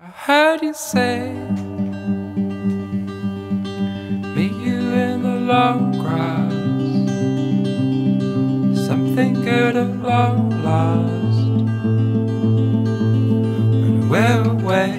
I heard you say, meet you in the long grass, something good at long last, when we're away.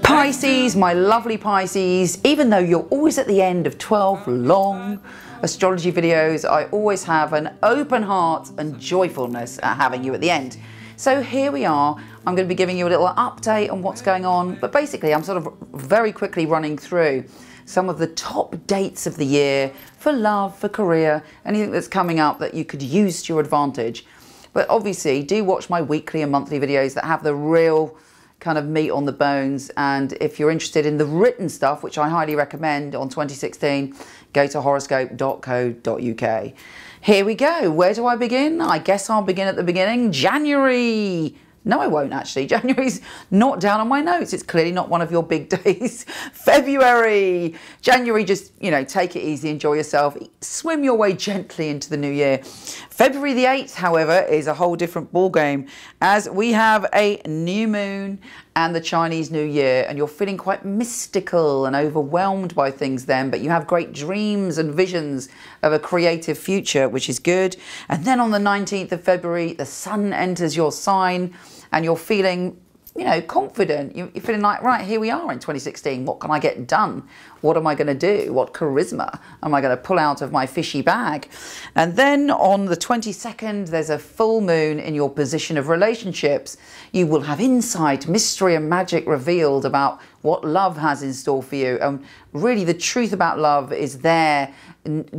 Pisces, my lovely Pisces, even though you're always at the end of 12 long astrology videos, I always have an open heart and joyfulness at having you at the end. So here we are. I'm going to be giving you a little update on what's going on, but basically I'm sort of very quickly running through some of the top dates of the year for love, for career, anything that's coming up that you could use to your advantage. But obviously do watch my weekly and monthly videos that have the real kind of meat on the bones, and if you're interested in the written stuff, which I highly recommend on 2016, go to horoscope.co.uk. Here we go. Where do I begin? I guess I'll begin at the beginning. January. No, I won't actually. January's not down on my notes. It's clearly not one of your big days. February. January, just, you know, take it easy, enjoy yourself. Swim your way gently into the new year. February the 8th, however, is a whole different ballgame, as we have a new moon and the Chinese New Year, and you're feeling quite mystical and overwhelmed by things then, but you have great dreams and visions of a creative future, which is good. And then on the 19th of February, the sun enters your sign, and you're feeling, you know, confident. You're feeling like, right, here we are in 2016. What can I get done? What am I going to do? What charisma am I going to pull out of my fishy bag? And then on the 22nd, there's a full moon in your position of relationships. You will have insight, mystery and magic revealed about what love has in store for you. And really the truth about love is there,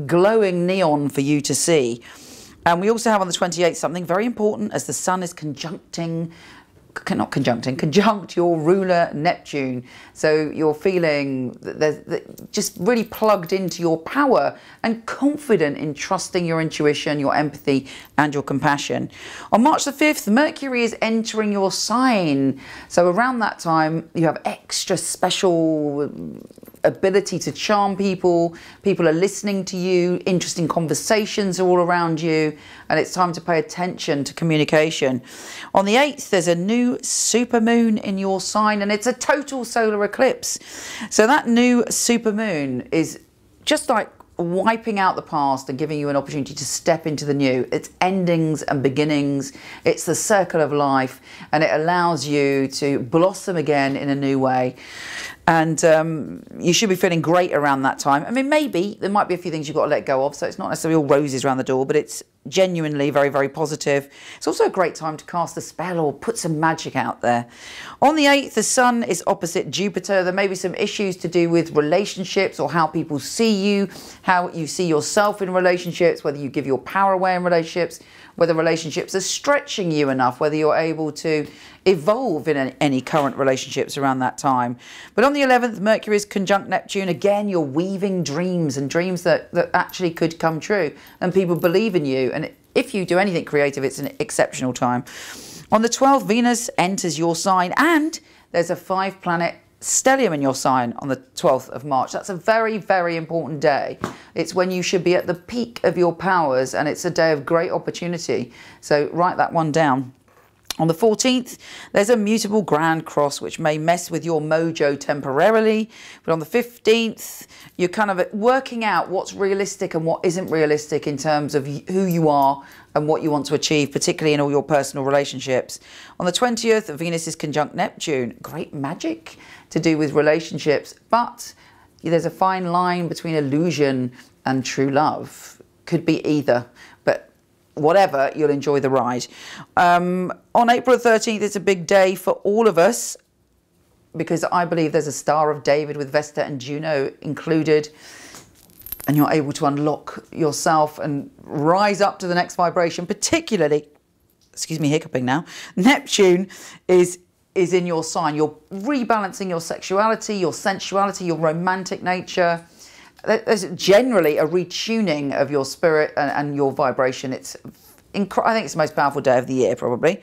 glowing neon for you to see. And we also have on the 28th something very important, as the sun is conjunct your ruler Neptune. So you're feeling just really plugged into your power and confident in trusting your intuition, your empathy and your compassion. On March the 5th, Mercury is entering your sign. So around that time, you have extra special ability to charm people. People are listening to you. Interesting conversations are all around you. And it's time to pay attention to communication. On the 8th, there's a new supermoon in your sign, and it's a total solar eclipse. So that new supermoon is just like wiping out the past and giving you an opportunity to step into the new. It's endings and beginnings. It's the circle of life, and it allows you to blossom again in a new way. And you should be feeling great around that time. I mean, maybe there might be a few things you've got to let go of, so it's not necessarily all roses around the door, but it's genuinely very, very positive. It's also a great time to cast a spell or put some magic out there. On the 8th, the sun is opposite Jupiter. There may be some issues to do with relationships or how people see you, how you see yourself in relationships, whether you give your power away in relationships, whether relationships are stretching you enough, whether you're able to evolve in any current relationships around that time. But on the 11th, Mercury is conjunct Neptune. Again, you're weaving dreams, and dreams that actually could come true, and people believe in you. And if you do anything creative, it's an exceptional time. On the 12th, Venus enters your sign, and there's a 5-planet stellium in your sign on the 12th of March. That's a very, very important day. It's when you should be at the peak of your powers, and it's a day of great opportunity. So write that one down. On the 14th, there's a Mutable Grand Cross, which may mess with your mojo temporarily. But on the 15th, you're kind of working out what's realistic and what isn't realistic in terms of who you are and what you want to achieve, particularly in all your personal relationships. On the 20th, Venus is conjunct Neptune. Great magic to do with relationships, but there's a fine line between illusion and true love. Could be either, but whatever, you'll enjoy the ride. On April the 13th, it's a big day for all of us, because I believe there's a Star of David with Vesta and Juno included, and you're able to unlock yourself and rise up to the next vibration. Particularly, excuse me, hiccuping now, Neptune is in your sign. You're rebalancing your sexuality, your sensuality, your romantic nature. There's generally a retuning of your spirit and your vibration. I think it's the most powerful day of the year, probably,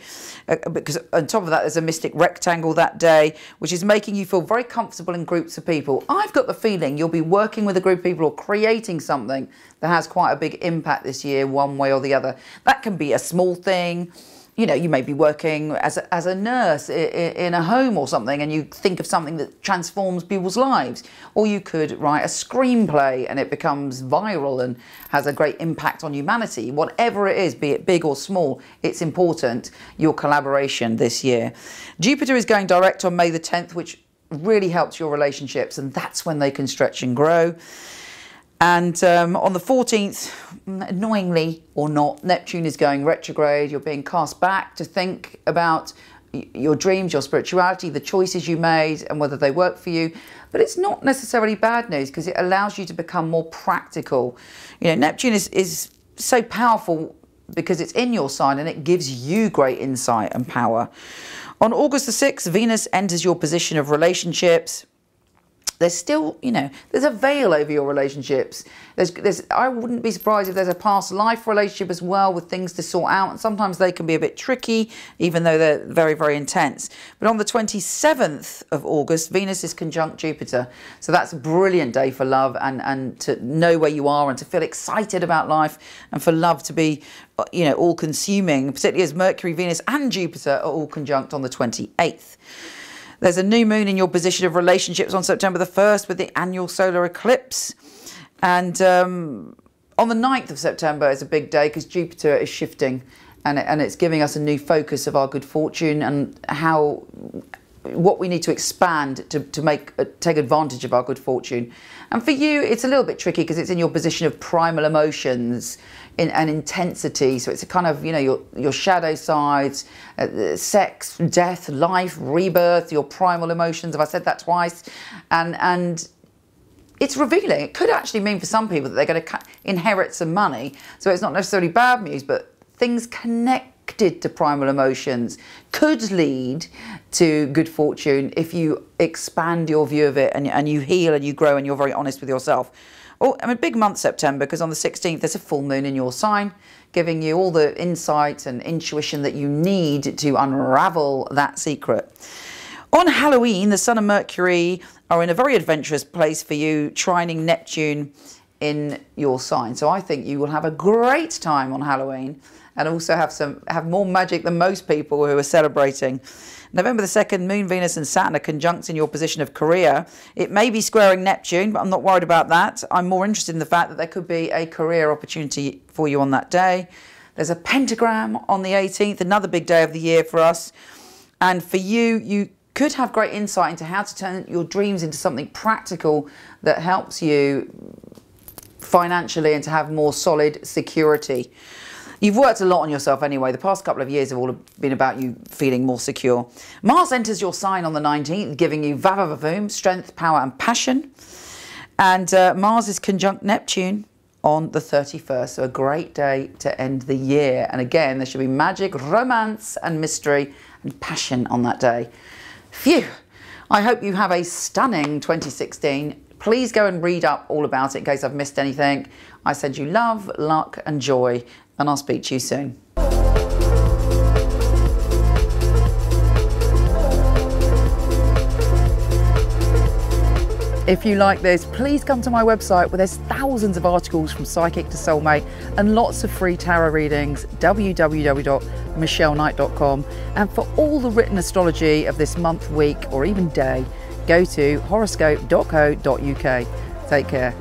because on top of that, there's a mystic rectangle that day, which is making you feel very comfortable in groups of people. I've got the feeling you'll be working with a group of people or creating something that has quite a big impact this year, one way or the other. That can be a small thing. you know, you may be working as a nurse in a home or something, and you think of something that transforms people's lives. Or you could write a screenplay and it becomes viral and has a great impact on humanity. Whatever it is, be it big or small, it's important, your collaboration this year. Jupiter is going direct on May the 10th, which really helps your relationships, and that's when they can stretch and grow. And on the 14th, annoyingly or not, Neptune is going retrograde. You're being cast back to think about your dreams, your spirituality, the choices you made and whether they work for you. But it's not necessarily bad news, because it allows you to become more practical. You know, Neptune is so powerful because it's in your sign and it gives you great insight and power. On August the 6th, Venus enters your position of relationships. There's still, you know, there's a veil over your relationships. I wouldn't be surprised if there's a past life relationship as well, with things to sort out. And sometimes they can be a bit tricky, even though they're very, very intense. But on the 27th of August, Venus is conjunct Jupiter. So that's a brilliant day for love and to know where you are and to feel excited about life, and for love to be, you know, all consuming, particularly as Mercury, Venus and Jupiter are all conjunct on the 28th. There's a new moon in your position of relationships on September the 1st with the annual solar eclipse. And on the 9th of September is a big day because Jupiter is shifting, and it's giving us a new focus of our good fortune and what we need to expand to take advantage of our good fortune. And for you, it's a little bit tricky because it's in your position of primal emotions and intensity. So it's a kind of, you know, your shadow sides, sex, death, life, rebirth, your primal emotions. Have I said that twice? And it's revealing. It could actually mean for some people that they're going to inherit some money. So it's not necessarily bad news, but things connected to primal emotions could lead to good fortune if you expand your view of it and you heal and you grow and you're very honest with yourself. Oh, I mean, big month September, because on the 16th there's a full moon in your sign, giving you all the insight and intuition that you need to unravel that secret. On Halloween, the Sun and Mercury are in a very adventurous place for you, trining Neptune in your sign. So I think you will have a great time on Halloween, and also have more magic than most people who are celebrating. November the 2nd, Moon, Venus and Saturn are conjunct in your position of career. It may be squaring Neptune, but I'm not worried about that. I'm more interested in the fact that there could be a career opportunity for you on that day. There's a pentagram on the 18th, another big day of the year for us. And for you, you could have great insight into how to turn your dreams into something practical that helps you financially and to have more solid security. You've worked a lot on yourself anyway. The past couple of years have all been about you feeling more secure. Mars enters your sign on the 19th, giving you va-va-va-voom, strength, power and passion. And Mars is conjunct Neptune on the 31st. So a great day to end the year. And again, there should be magic, romance and mystery and passion on that day. Phew! I hope you have a stunning 2016. Please go and read up all about it in case I've missed anything. I send you love, luck and joy, and I'll speak to you soon. If you like this, please come to my website where there's thousands of articles from psychic to soulmate and lots of free tarot readings, www.michelleknight.com. And for all the written astrology of this month, week or even day, go to horoscope.co.uk. Take care.